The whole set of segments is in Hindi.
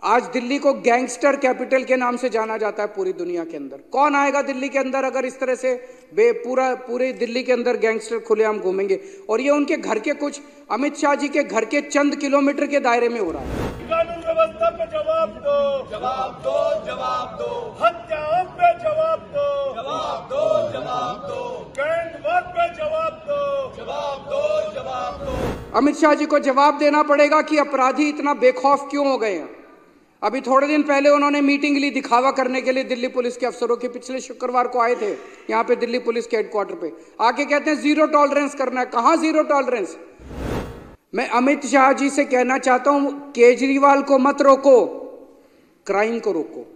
आज दिल्ली को गैंगस्टर कैपिटल के नाम से जाना जाता है पूरी दुनिया के अंदर। कौन आएगा दिल्ली के अंदर अगर इस तरह से पूरे दिल्ली के अंदर गैंगस्टर खुलेआम घूमेंगे? और ये उनके घर के कुछ, अमित शाह जी के घर के चंद किलोमीटर के दायरे में हो रहा है। कानून व्यवस्था पे जवाब दो, जवाब दो, जवाब दो। हत्याओं पे जवाब दो, जवाब दो, जवाब दो। गैंगवार पे जवाब दो, जवाब दो, जवाब दो। अमित शाह जी को जवाब देना पड़ेगा कि अपराधी इतना बेखौफ क्यों हो गए हैं। अभी थोड़े दिन पहले उन्होंने मीटिंग ली दिखावा करने के लिए दिल्ली पुलिस के अफसरों की। पिछले शुक्रवार को आए थे यहाँ पे दिल्ली पुलिस के हेडक्वार्टर पे, आके कहते हैं जीरो टॉलरेंस करना है। कहां जीरो टॉलरेंस? मैं अमित शाह जी से कहना चाहता हूं, केजरीवाल को मत रोको, क्राइम को रोको।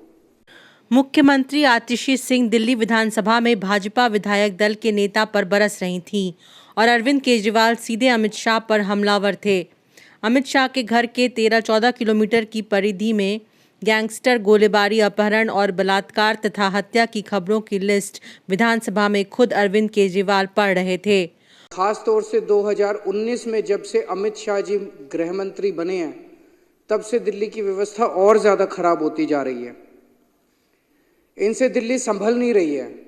मुख्यमंत्री आतिशी सिंह दिल्ली विधानसभा में भाजपा विधायक दल के नेता पर बरस रही थीं और अरविंद केजरीवाल सीधे अमित शाह पर हमलावर थे। अमित शाह के घर के 13-14 किलोमीटर की परिधि में गैंगस्टर, गोलीबारी, अपहरण और बलात्कार तथा हत्या की खबरों की लिस्ट विधानसभा में खुद अरविंद केजरीवाल पढ़ रहे थे। खास तौर से 2019 में जब से अमित शाह जी गृह मंत्री बने हैं, तब से दिल्ली की व्यवस्था और ज्यादा खराब होती जा रही है। इनसे दिल्ली संभल नहीं रही है।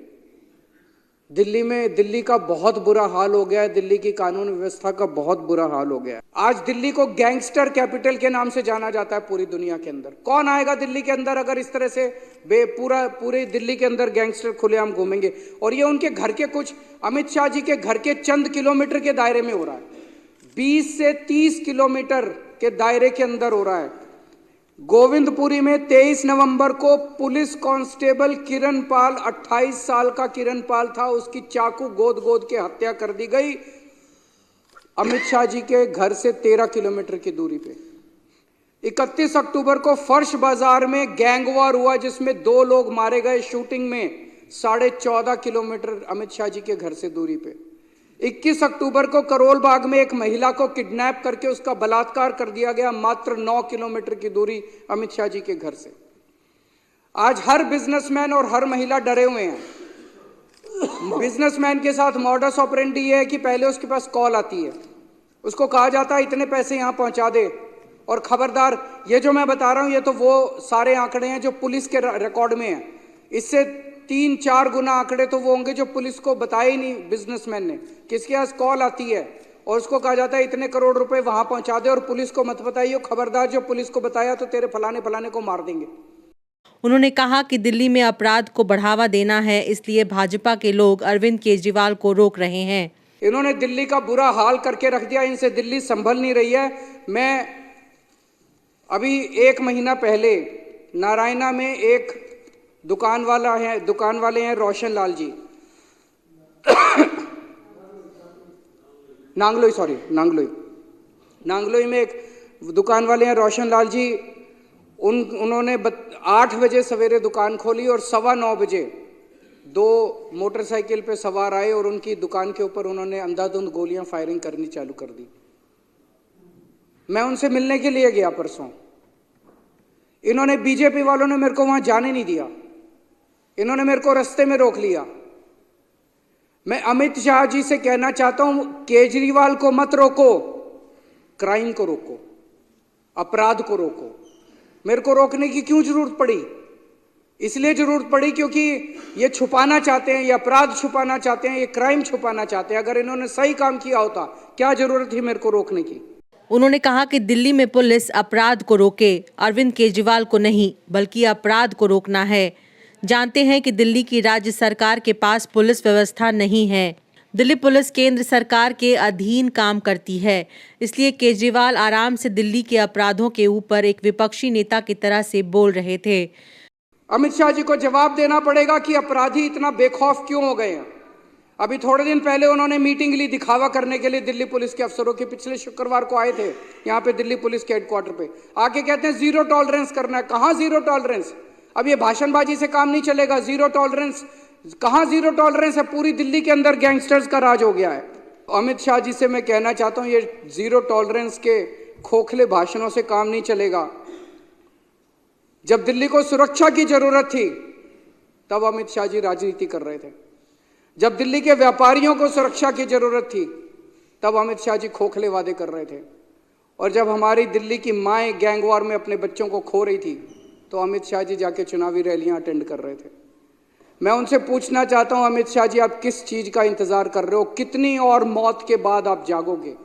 दिल्ली का बहुत बुरा हाल हो गया है। दिल्ली की कानून व्यवस्था का बहुत बुरा हाल हो गया है। आज दिल्ली को गैंगस्टर कैपिटल के नाम से जाना जाता है पूरी दुनिया के अंदर। कौन आएगा दिल्ली के अंदर अगर इस तरह से पूरे दिल्ली के अंदर गैंगस्टर खुलेआम घूमेंगे? और ये उनके घर के कुछ, अमित शाह जी के घर के चंद किलोमीटर के दायरे में हो रहा है। 20 से 30 किलोमीटर के दायरे के अंदर हो रहा है। गोविंदपुरी में 23 नवंबर को पुलिस कांस्टेबल किरण पाल, 28 साल का किरण पाल था, उसकी चाकू गोद के हत्या कर दी गई अमित शाह जी के घर से 13 किलोमीटर की दूरी पे। 31 अक्टूबर को फर्श बाजार में गैंगवार हुआ जिसमें 2 लोग मारे गए शूटिंग में, 14.5 किलोमीटर अमित शाह जी के घर से दूरी पे। 21 अक्टूबर को करोल बाग में एक महिला को किडनैप करके उसका बलात्कार कर दिया गया, मात्र 9 किलोमीटर की दूरी अमित शाह जी के घर से। आज हर बिजनेसमैन और हर महिला डरे हुए हैं। बिजनेसमैन के साथ मॉडस ऑपरेंडी ये है कि पहले उसके पास कॉल आती है, उसको कहा जाता है इतने पैसे यहां पहुंचा दे, और खबरदार ये जो मैं बता रहा हूं ये तो वो सारे आंकड़े हैं जो पुलिस के रिकॉर्ड में हैं। इससे 3-4 गुना आंकड़े तो वो होंगे जो पुलिस को बताए ही नहीं बिजनेसमैन ने। किसके पास कॉल आती है और उसको कहा जाता है इतने करोड़ रुपए वहां पहुंचा दे और पुलिस को मत बताइए, खबरदार जो पुलिस को बताया तो तेरे फलाने को मार देंगे। उन्होंने कहा कि दिल्ली में अपराध को बढ़ावा देना है, इसलिए भाजपा के लोग अरविंद केजरीवाल को रोक रहे हैं। इन्होंने दिल्ली का बुरा हाल करके रख दिया, इनसे दिल्ली संभल नहीं रही है। मैं अभी 1 महीना पहले नारायणा में एक दुकान वाले हैं रोशन लाल जी नांगलोई में एक दुकान वाले हैं रोशन लाल जी। उन्होंने 8 बजे सवेरे दुकान खोली और 9:15 बजे 2 मोटरसाइकिल पे सवार आए और उनकी दुकान के ऊपर उन्होंने अंधाधुंध गोलियां फायरिंग करनी चालू कर दी। मैं उनसे मिलने के लिए गया परसों। इन्होंने, बीजेपी वालों ने मेरे को वहां जाने नहीं दिया, इन्होंने मेरे को रास्ते में रोक लिया। मैं अमित शाह जी से कहना चाहता हूं, केजरीवाल को मत रोको, क्राइम को रोको, अपराध को रोको। मेरे को रोकने की क्यों जरूरत पड़ी? इसलिए जरूरत पड़ी क्योंकि ये छुपाना चाहते हैं, ये अपराध छुपाना चाहते हैं, ये क्राइम छुपाना चाहते हैं। अगर इन्होंने सही काम किया होता, क्या जरूरत थी मेरे को रोकने की? उन्होंने कहा कि दिल्ली में पुलिस अपराध को रोके, अरविंद केजरीवाल को नहीं बल्कि अपराध को रोकना है। जानते हैं कि दिल्ली की राज्य सरकार के पास पुलिस व्यवस्था नहीं है। दिल्ली पुलिस केंद्र सरकार के अधीन काम करती है, इसलिए केजरीवाल आराम से दिल्ली के अपराधों के ऊपर एक विपक्षी नेता की तरह से बोल रहे थे। अमित शाह जी को जवाब देना पड़ेगा कि अपराधी इतना बेखौफ क्यों हो गए हैं। अभी थोड़े दिन पहले उन्होंने मीटिंग ली दिखावा करने के लिए दिल्ली पुलिस के अफसरों की। पिछले शुक्रवार को आए थे यहाँ पे दिल्ली पुलिस के हेडक्वार्टर पे, आके कहते हैं जीरो टॉलरेंस करना है। कहां जीरो टॉलरेंस? अब ये भाषणबाजी से काम नहीं चलेगा। जीरो टॉलरेंस कहां? जीरो टॉलरेंस है। पूरी दिल्ली के अंदर गैंगस्टर्स का राज हो गया है। अमित शाह जी से मैं कहना चाहता हूं, ये जीरो टॉलरेंस के खोखले भाषणों से काम नहीं चलेगा। जब दिल्ली को सुरक्षा की जरूरत थी तब अमित शाह जी राजनीति कर रहे थे। जब दिल्ली के व्यापारियों को सुरक्षा की जरूरत थी तब अमित शाह जी खोखले वादे कर रहे थे। और जब हमारी दिल्ली की माएँ गैंग वॉर में अपने बच्चों को खो रही थी तो अमित शाह जी जाके चुनावी रैलियां अटेंड कर रहे थे। मैं उनसे पूछना चाहता हूं, अमित शाह जी, आप किस चीज़ का इंतज़ार कर रहे हो? कितनी और मौत के बाद आप जागोगे?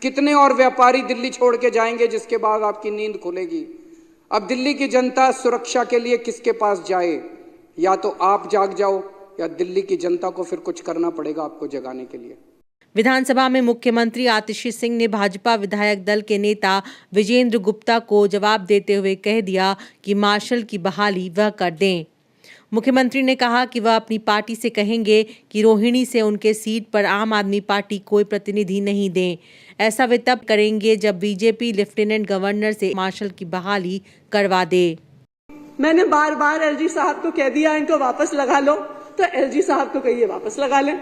कितने और व्यापारी दिल्ली छोड़ के जाएंगे जिसके बाद आपकी नींद खुलेगी? अब दिल्ली की जनता सुरक्षा के लिए किसके पास जाए? या तो आप जाग जाओ या दिल्ली की जनता को फिर कुछ करना पड़ेगा आपको जगाने के लिए। विधानसभा में मुख्यमंत्री आतिशी सिंह ने भाजपा विधायक दल के नेता विजेंद्र गुप्ता को जवाब देते हुए कह दिया कि मार्शल की बहाली वह कर दें। मुख्यमंत्री ने कहा कि वह अपनी पार्टी से कहेंगे कि रोहिणी से उनके सीट पर आम आदमी पार्टी कोई प्रतिनिधि नहीं दें। ऐसा वे तब करेंगे जब बीजेपी लेफ्टिनेंट गवर्नर से मार्शल की बहाली करवा दे। मैंने बार बार एलजी साहब को कह दिया इनको वापस लगा लो, तो एलजी साहब को कहिए वापस लगा लें।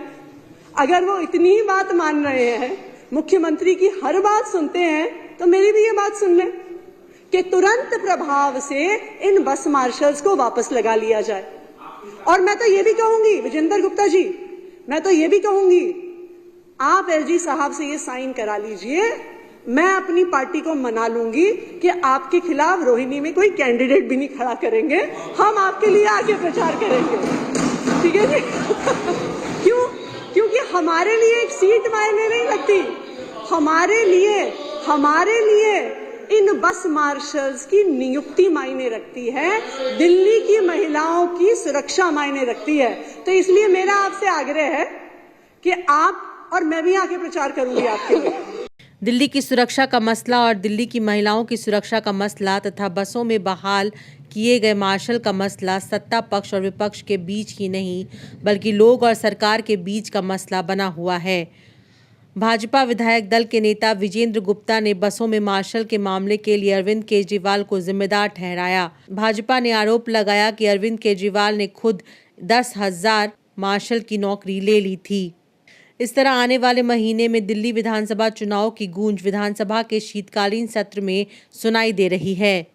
अगर वो इतनी ही बात मान रहे हैं, मुख्यमंत्री की हर बात सुनते हैं, तो मेरी भी ये बात सुन लें कि तुरंत प्रभाव से इन बस मार्शल्स को वापस लगा लिया जाए। और मैं तो ये भी कहूंगी, विजेंद्र गुप्ता जी, मैं तो ये भी कहूंगी, आप एलजी साहब से ये साइन करा लीजिए, मैं अपनी पार्टी को मना लूंगी कि आपके खिलाफ रोहिणी में कोई कैंडिडेट भी नहीं खड़ा करेंगे, हम आपके लिए आके प्रचार करेंगे। ठीक है जी? क्यों? क्योंकि हमारे लिए एक सीट मायने नहीं रखती, हमारे लिए इन बस मार्शल्स की नियुक्ति मायने रखती है, दिल्ली की महिलाओं की सुरक्षा मायने रखती है। तो इसलिए मेरा आपसे आग्रह है कि आप और मैं भी आके प्रचार करूंगी आपके लिए। दिल्ली की सुरक्षा का मसला और दिल्ली की महिलाओं की सुरक्षा का मसला तथा बसों में बहाल किए गए मार्शल का मसला सत्ता पक्ष और विपक्ष के बीच ही नहीं बल्कि लोग और सरकार के बीच का मसला बना हुआ है। भाजपा विधायक दल के नेता विजेंद्र गुप्ता ने बसों में मार्शल के मामले के लिए अरविंद केजरीवाल को जिम्मेदार ठहराया। भाजपा ने आरोप लगाया कि अरविंद केजरीवाल ने खुद 10,000 मार्शल की नौकरी ले ली थी। इस तरह आने वाले महीने में दिल्ली विधानसभा चुनाव की गूंज विधानसभा के शीतकालीन सत्र में सुनाई दे रही है।